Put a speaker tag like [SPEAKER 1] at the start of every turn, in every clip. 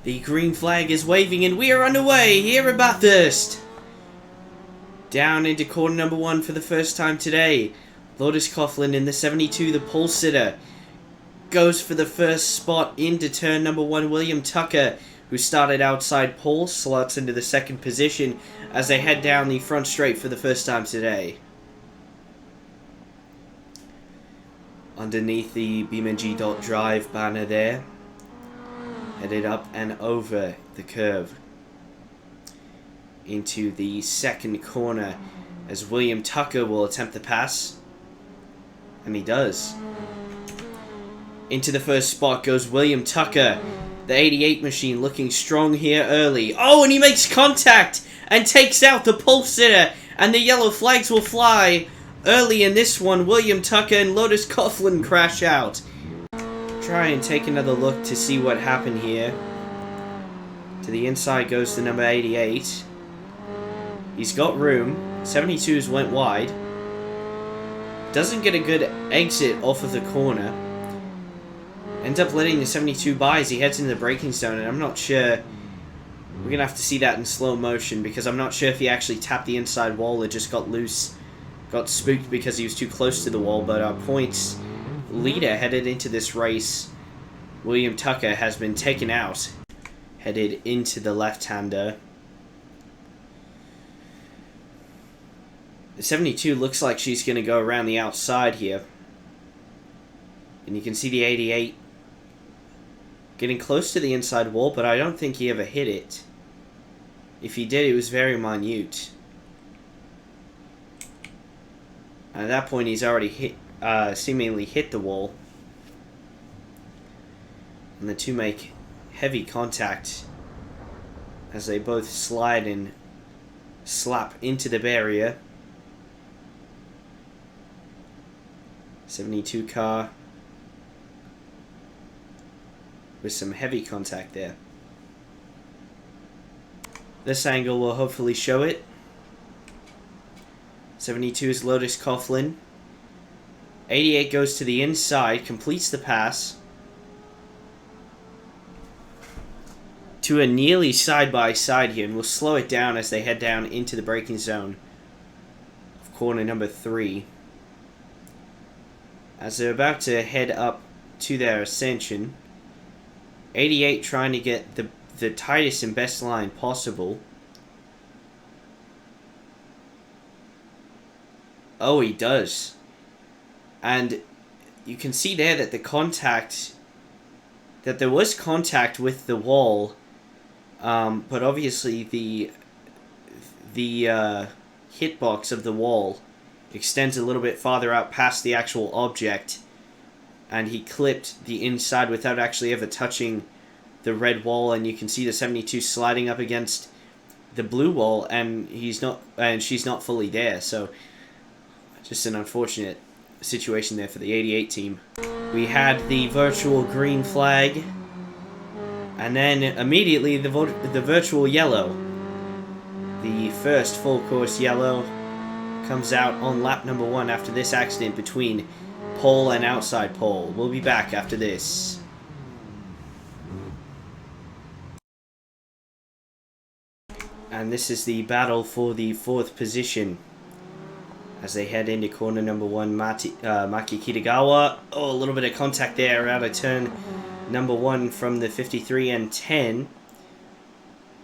[SPEAKER 1] The green flag is waving and we are underway here at Bathurst. Down into corner number 1 for the first time today. Lotus Coughlin in the 72, the pole sitter, goes for the first spot into turn number 1. William Tucker, who started outside pole, slots into the second position as they head down the front straight for the first time today. Underneath the BeamNG.drive banner there, headed up and over the curve into the second corner as William Tucker will attempt the pass, and he does. Into the first spot goes William Tucker, the 88 machine, looking strong here early. Oh, and he makes contact and takes out the pole sitter, and the yellow flags will fly early in this one. William Tucker and Lotus Coughlin crash out. Try and take another look to see what happened here. To the inside goes the number 88. He's got room. 72s went wide. Doesn't get a good exit off of the corner. Ends up letting the 72 by as he heads into the braking zone, and I'm not sure. We're going to have to see that in slow motion because I'm not sure if he actually tapped the inside wall or just got loose. Got spooked because he was too close to the wall, but our points leader headed into this race, William Tucker, has been taken out. Headed into the left-hander. The 72 looks like she's going to go around the outside here. And you can see the 88 getting close to the inside wall, but I don't think he ever hit it. If he did, it was very minute. And at that point, he's already seemingly hit the wall. And the two make heavy contact as they both slide and slap into the barrier. 72 car with some heavy contact there. This angle will hopefully show it. 72 is Lotus Coughlin. 88 goes to the inside, completes the pass to a nearly side-by-side here, and we'll slow it down as they head down into the braking zone of corner number 3. As they're about to head up to their ascension, 88 trying to get the tightest and best line possible. Oh, he does. And you can see there that there was contact with the wall, but obviously the hitbox of the wall extends a little bit farther out past the actual object, and he clipped the inside without actually ever touching the red wall, and you can see the 72 sliding up against the blue wall, and she's not fully there, so just an unfortunate situation there for the 88 team. We had the virtual green flag, and then immediately the virtual yellow. The first full course yellow comes out on lap number 1 after this accident between pole and outside pole. We'll be back after this. And this is the battle for the 4th position as they head into corner number 1. Maki Kitagawa. Oh, a little bit of contact there out of turn number 1 from the 53 and 10.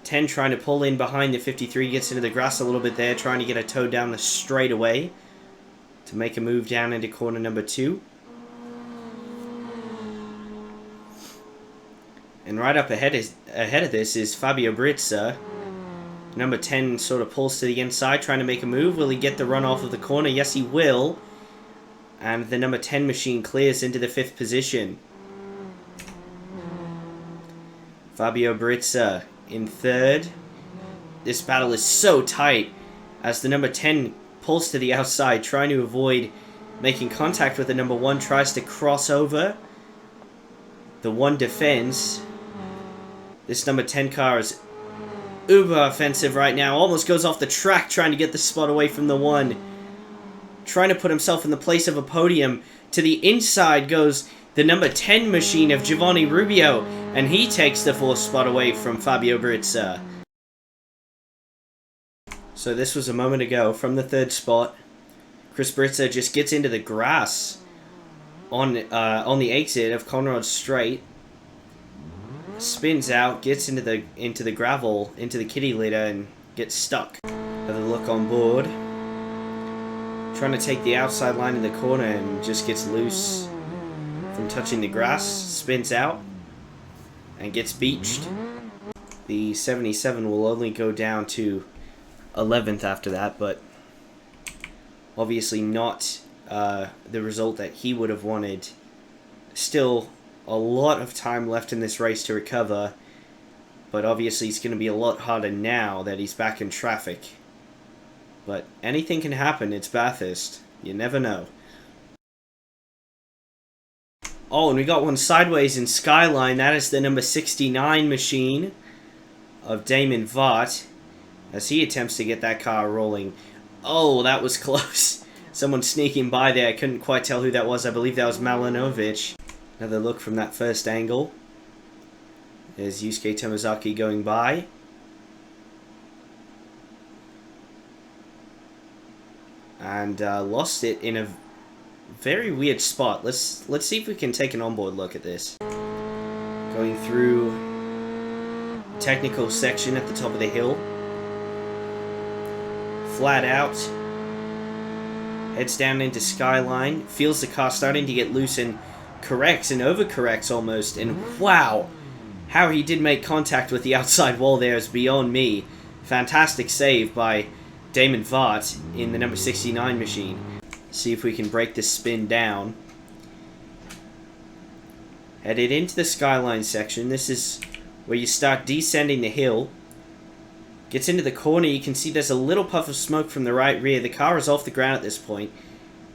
[SPEAKER 1] 10 trying to pull in behind the 53, gets into the grass a little bit there, trying to get a toe down the straightaway to make a move down into corner number 2. And right up ahead of this is Fabio Brizza. Number 10 sort of pulls to the inside, trying to make a move. Will he get the run off of the corner? Yes, he will. And the number 10 machine clears into the 5th position. Fabio Brizza in 3rd. This battle is so tight as the number 10 pulls to the outside, trying to avoid making contact with the number 1, tries to cross over. The 1 defends. This number 10 car is uber offensive right now. Almost goes off the track trying to get the spot away from the 1. Trying to put himself in the place of a podium. To the inside goes the number 10 machine of Giovanni Rubio. And he takes the 4th spot away from Fabio Brizza. So this was a moment ago from the 3rd spot. Chris Brizza just gets into the grass on the exit of Conrod Straight. Spins out, gets into the gravel, into the kitty litter, and gets stuck. Have a look on board. Trying to take the outside line in the corner and just gets loose from touching the grass. Spins out and gets beached. The 77 will only go down to 11th after that, but obviously not the result that he would have wanted. Still a lot of time left in this race to recover, but obviously it's going to be a lot harder now that he's back in traffic. But anything can happen. It's Bathurst. You never know. Oh, and we got one sideways in Skyline. That is the number 69 machine of Damon Vaught as he attempts to get that car rolling. Oh, that was close. Someone sneaking by there. I couldn't quite tell who that was. I believe that was Malinovic. Another look from that first angle. There's Yusuke Tomazaki going by. And lost it in a very weird spot. Let's see if we can take an onboard look at this. Going through technical section at the top of the hill. Flat out. Heads down into Skyline. Feels the car starting to get loose and corrects and overcorrects almost. And wow, how he did make contact with the outside wall there is beyond me. Fantastic save by Damon Vaught in the number 69 machine. See if we can break this spin down. Headed into the Skyline section. This is where you start descending the hill. Gets into the corner. You can see there's a little puff of smoke from the right rear. The car is off the ground at this point.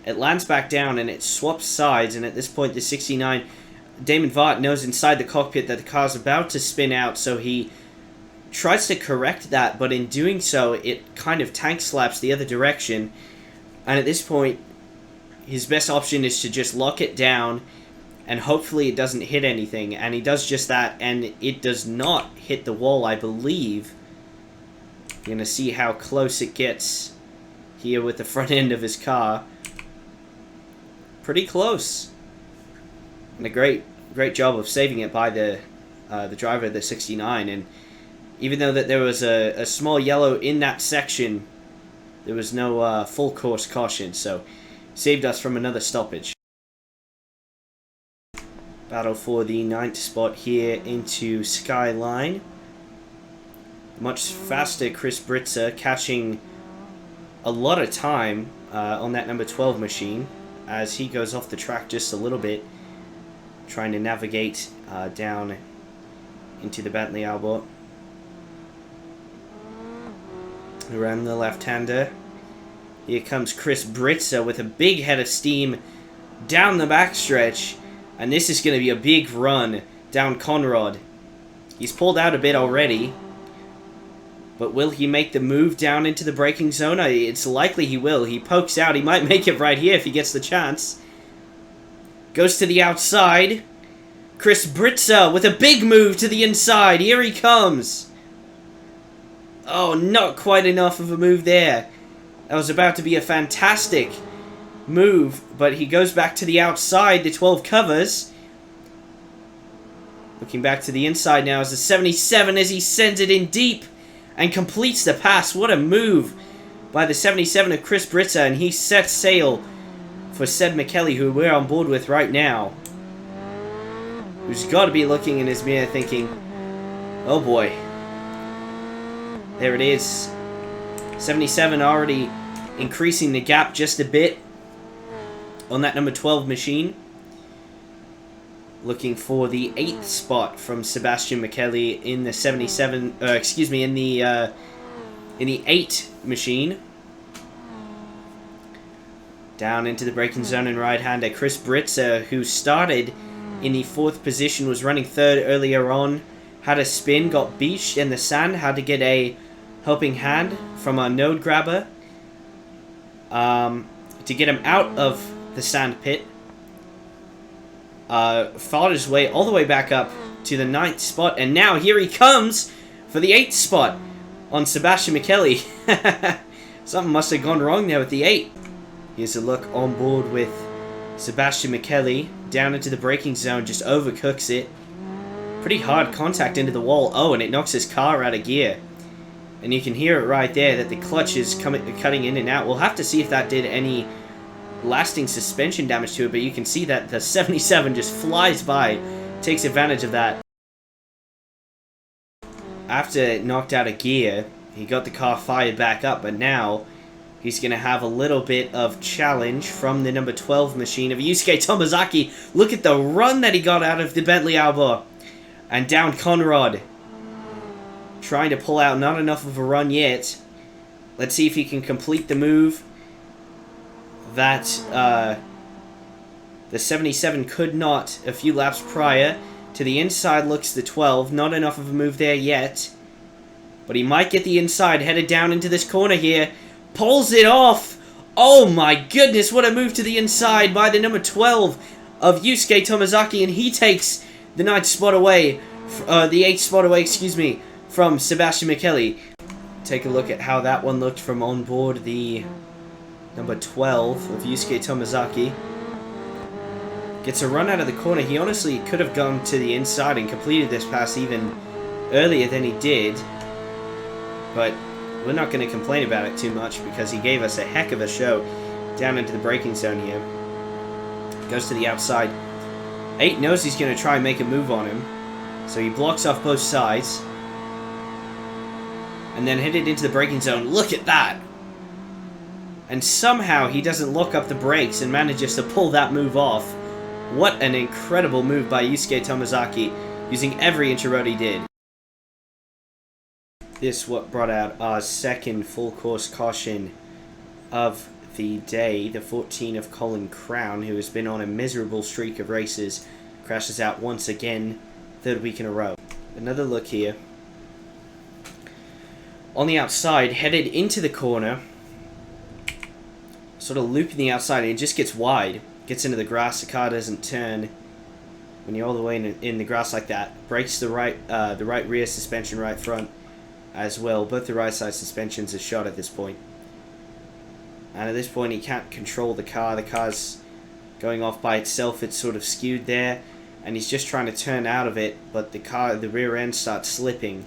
[SPEAKER 1] It lands back down and it swaps sides. And at this point, the 69, Damon Vaught knows inside the cockpit that the car's about to spin out. So he tries to correct that. But in doing so, it kind of tank slaps the other direction. And at this point, his best option is to just lock it down. And hopefully it doesn't hit anything. And he does just that. And it does not hit the wall, I believe. You're going to see how close it gets here with the front end of his car. Pretty close. And a great job of saving it by the driver of the 69. And even though that there was a small yellow in that section, there was no full course caution. So saved us from another stoppage. Battle for the 9th spot here into Skyline. Much faster Chris Brizza, catching a lot of time on that number 12 machine as he goes off the track just a little bit, trying to navigate down into the Bentley Albert. Around the left-hander. Here comes Chris Brizza with a big head of steam down the backstretch, and this is going to be a big run down Conrod. He's pulled out a bit already. But will he make the move down into the braking zone? It's likely he will. He pokes out. He might make it right here if he gets the chance. Goes to the outside. Chris Brizza with a big move to the inside. Here he comes. Oh, not quite enough of a move there. That was about to be a fantastic move. But he goes back to the outside. The 12 covers. Looking back to the inside now as the 77 as he sends it in deep. And completes the pass. What a move by the 77 of Chris Brizza. And he sets sail for Seb McKelly, who we're on board with right now. Who's got to be looking in his mirror thinking, oh boy. There it is. 77 already increasing the gap just a bit on that number 12 machine. Looking for the 8th spot from Sebastian McKelly in the 77. In the 8 machine. Down into the braking zone and right-hander Chris Brizza, who started in the 4th position, was running 3rd earlier on. Had a spin, got beached in the sand. Had to get a helping hand from a node grabber to get him out of the sand pit. Fought his way all the way back up to the 9th spot. And now here he comes for the 8th spot on Sebastian Michele. Something must have gone wrong there with the 8. Here's a look on board with Sebastian Michele. Down into the braking zone, just overcooks it. Pretty hard contact into the wall. Oh, and it knocks his car out of gear. And you can hear it right there that the clutch is cutting in and out. We'll have to see if that did any lasting suspension damage to it, but you can see that the 77 just flies by, takes advantage of that. After it knocked out a gear, he got the car fired back up, but now he's going to have a little bit of challenge from the number 12 machine of Yusuke Tomazaki. Look at the run that he got out of the Bentley Alba. And down Conrad. Trying to pull out, not enough of a run yet. Let's see if he can complete the move that the 77 could not a few laps prior. To the inside looks the 12. Not enough of a move there yet. But he might get the inside. Headed down into this corner here. Pulls it off. Oh my goodness, what a move to the inside by the number 12 of Yusuke Tomazaki. And he takes the 9th spot away. The 8th spot away, excuse me, from Sebastian Michele. Take a look at how that one looked from on board the number 12 of Yusuke Tomazaki. Gets a run out of the corner. He honestly could have gone to the inside and completed this pass even earlier than he did. But we're not going to complain about it too much because he gave us a heck of a show down into the braking zone here. Goes to the outside. 8 knows he's going to try and make a move on him. So he blocks off both sides. And then headed into the braking zone. Look at that! And somehow he doesn't lock up the brakes and manages to pull that move off. What an incredible move by Yusuke Tomazaki, using every inch of road he did. This what brought out our second full course caution of the day. The 14 of Colin Crown, who has been on a miserable streak of races, crashes out once again, 3rd week in a row. Another look here. On the outside, headed into the corner, sort of looping the outside, and it just gets wide. Gets into the grass, the car doesn't turn. When you're all the way in the grass like that, brakes the right rear suspension, right front as well. Both the right side suspensions are shot at this point. And at this point he can't control the car. The car's going off by itself. It's sort of skewed there. And he's just trying to turn out of it, but the rear end starts slipping.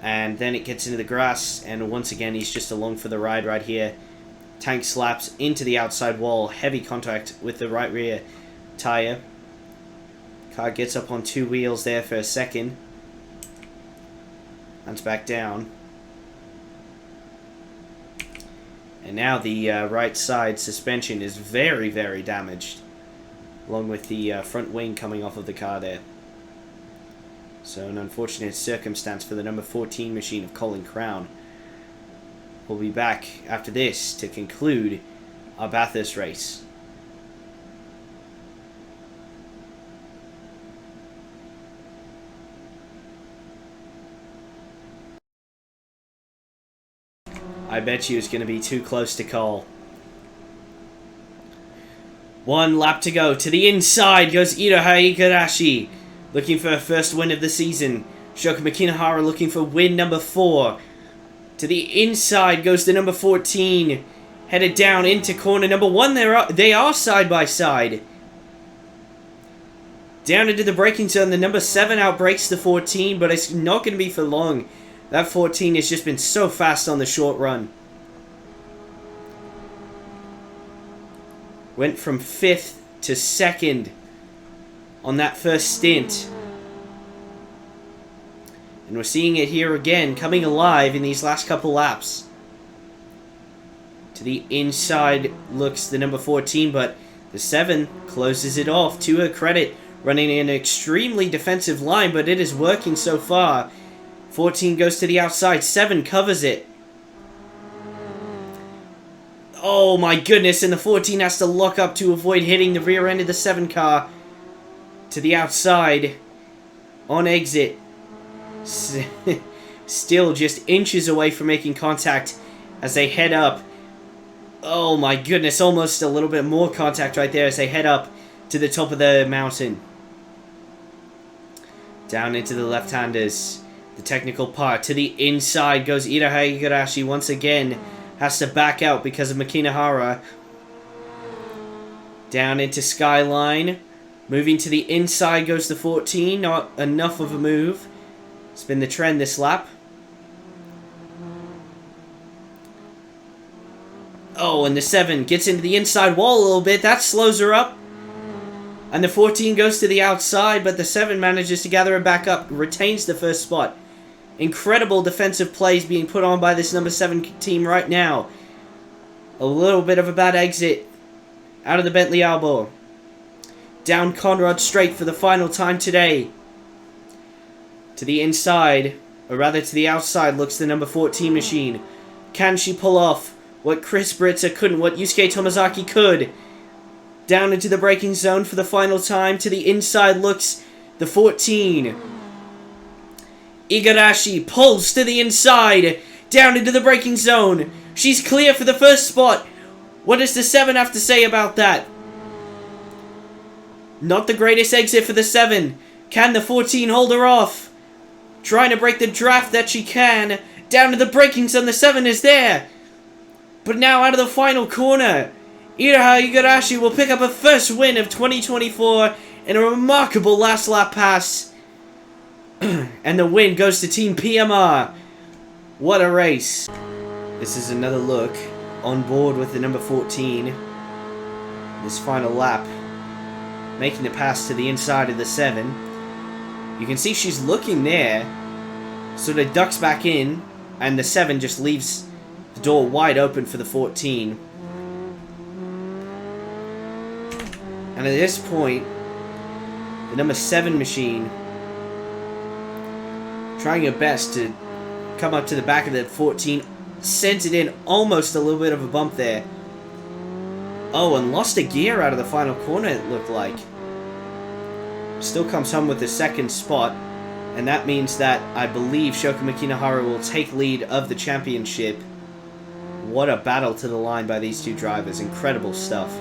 [SPEAKER 1] And then it gets into the grass, and once again he's just along for the ride right here. Tank slaps into the outside wall. Heavy contact with the right rear tire. Car gets up on 2 wheels there for a second. And back down. And now the right side suspension is very, very damaged. Along with the front wing coming off of the car there. So an unfortunate circumstance for the number 14 machine of Colin Crown. We'll be back after this to conclude our Bathurst race. I bet you it's going to be too close to call. 1 lap to go. To the inside goes Iroha Igarashi, looking for her first win of the season. Shoka Makinahara looking for win number 4. To the inside goes the number 14. Headed down into corner number 1. They are side by side. Down into the braking zone. The number 7 outbrakes the 14, but it's not going to be for long. That 14 has just been so fast on the short run. Went from 5th to 2nd on that first stint. And we're seeing it here again, coming alive in these last couple laps. To the inside looks the number 14, but the 7 closes it off. To her credit, running an extremely defensive line, but it is working so far. 14 goes to the outside, 7 covers it. Oh my goodness, and the 14 has to lock up to avoid hitting the rear end of the 7 car. To the outside, on exit. Still just inches away from making contact as they head up. Oh my goodness, almost a little bit more contact right there as they head up to the top of the mountain. Down into the left-handers. The technical part. To the inside goes Iroha Igarashi once again. Has to back out because of Makinahara. Down into Skyline. Moving to the inside goes the 14. Not enough of a move. It's been the trend this lap. Oh, and the 7 gets into the inside wall a little bit. That slows her up. And the 14 goes to the outside, but the 7 manages to gather her back up. Retains the first spot. Incredible defensive plays being put on by this number 7 team right now. A little bit of a bad exit. Out of the Bentley Albor. Down Conrad straight for the final time today. To the inside, or rather to the outside, looks the number 14 machine. Can she pull off what Chris Britzer couldn't, what Yusuke Tomazaki could? Down into the braking zone for the final time. To the inside looks the 14. Igarashi pulls to the inside. Down into the braking zone. She's clear for the first spot. What does the 7 have to say about that? Not the greatest exit for the 7. Can the 14 hold her off? Trying to break the draft that she can. Down to the braking zone. The 7 is there. But now out of the final corner. Iroha Igarashi will pick up her first win of 2024 in a remarkable last lap pass. And the win goes to Team PMR. What a race. This is another look on board with the number 14. This final lap. Making the pass to the inside of the 7. You can see she's looking there. Sort of ducks back in. And the 7 just leaves the door wide open for the 14. And at this point, the number 7 machine trying her best to come up to the back of the 14, sent it in almost a little bit of a bump there. Oh, and lost a gear out of the final corner, it looked like. Still comes home with the second spot, and that means that I believe Shoko Makinahara will take lead of the championship. What a battle to the line by these two drivers. Incredible stuff.